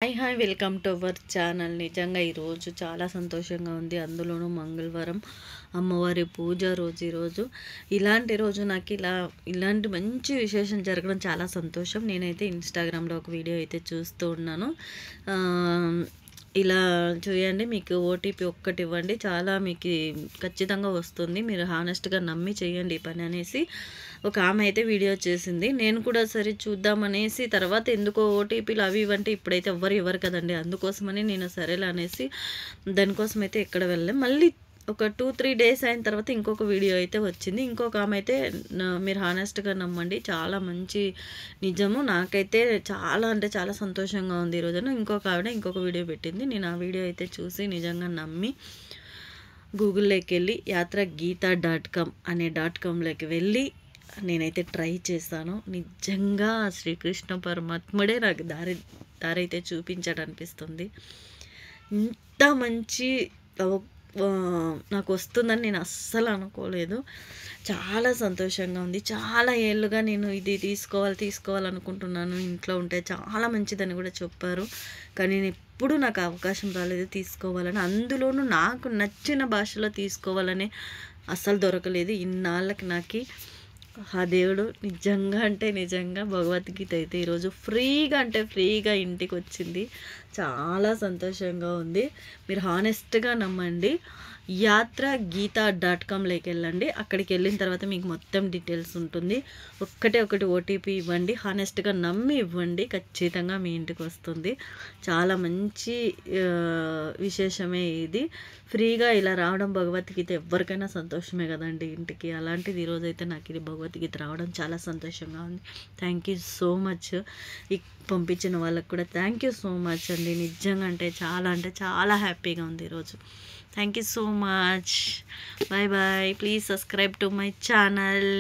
Hi welcome to our channel. నిజంగా ఈరోజు చాలా సంతోషంగా ఉంది. అందులోనూ మంగళవారం అమ్మవారి పూజ రోజు. ఈరోజు ఇలాంటి రోజు నాకు ఇలాంటి మంచి విశేషం జరగడం చాలా సంతోషం. నేనైతే ఇన్స్టాగ్రామ్లో ఒక వీడియో అయితే చూస్తూ ఉన్నాను. ఇలా చూడండి, మీకు ఓటీపీ ఒక్కటి ఇవ్వండి, చాలా మీకు ఖచ్చితంగా వస్తుంది, మీరు హానెస్ట్గా నమ్మి చేయండి ఈ పని అనేసి ఒక ఆమె అయితే వీడియో చేసింది. నేను కూడా సరే చూద్దామనేసి, తర్వాత ఎందుకో ఓటీపీలు అవి ఇవంటే ఇప్పుడైతే ఇవ్వరు కదండి, అందుకోసమని నేను సరేలే అనేసి దానికోసం అయితే ఎక్కడ వెళ్ళాం. మళ్ళీ ఒక 2-3 డేస్ అయిన తర్వాత ఇంకొక వీడియో అయితే వచ్చింది. ఇంకొక ఆమె అయితే మీరు హానెస్ట్గా నమ్మండి, చాలా మంచి నిజము, నాకైతే చాలా అంటే చాలా సంతోషంగా ఉంది ఈ రోజున. ఇంకొక ఆవిడ ఇంకొక వీడియో పెట్టింది. నేను ఆ వీడియో అయితే చూసి నిజంగా నమ్మి గూగుల్లోకి వెళ్ళి yatragita.com అనే .comలోకి వెళ్ళి నేనైతే ట్రై చేశాను. నిజంగా శ్రీకృష్ణ పరమాత్ముడే నాకు దారి అయితే చూపించాడు అనిపిస్తుంది. ఇంత మంచి నాకు వస్తుందని నేను అస్సలు అనుకోలేదు. చాలా సంతోషంగా ఉంది. చాలా ఏళ్ళుగా నేను ఇది తీసుకోవాలనుకుంటున్నాను. ఇంట్లో ఉంటే చాలా మంచిదని కూడా చెప్పారు, కానీ నేను ఎప్పుడు నాకు అవకాశం రాలేదు తీసుకోవాలని. అందులోనూ నాకు నచ్చిన భాషలో తీసుకోవాలని అస్సలు దొరకలేదు. ఇన్నాళ్ళకి నాకు ఆ దేవుడు నిజంగా భగవద్గీత అయితే ఈరోజు ఫ్రీగా ఇంటికి వచ్చింది. చాలా సంతోషంగా ఉంది. మీరు హానెస్ట్గా నమ్మండి, yatragita.comలోకి వెళ్ళండి. అక్కడికి వెళ్ళిన తర్వాత మీకు మొత్తం డీటెయిల్స్ ఉంటుంది. ఒకటి ఓటీపీ ఇవ్వండి, హానెస్ట్గా నమ్మి ఇవ్వండి, ఖచ్చితంగా మీ ఇంటికి వస్తుంది. చాలా మంచి విశేషమే ఇది. ఫ్రీగా ఇలా రావడం భగవద్గీత ఎవరికైనా సంతోషమే కదండి ఇంటికి. అలాంటిది ఈరోజు అయితే నాకు ఇది భగవద్గీత రావడం చాలా సంతోషంగా ఉంది. Thank you so much. పంపించిన వాళ్ళకు కూడా థ్యాంక్ యూ సో మచ్ అండి. నిజంగా అంటే చాలా హ్యాపీగా ఉంది ఈరోజు. Thank you so much. Bye. Please subscribe to my channel.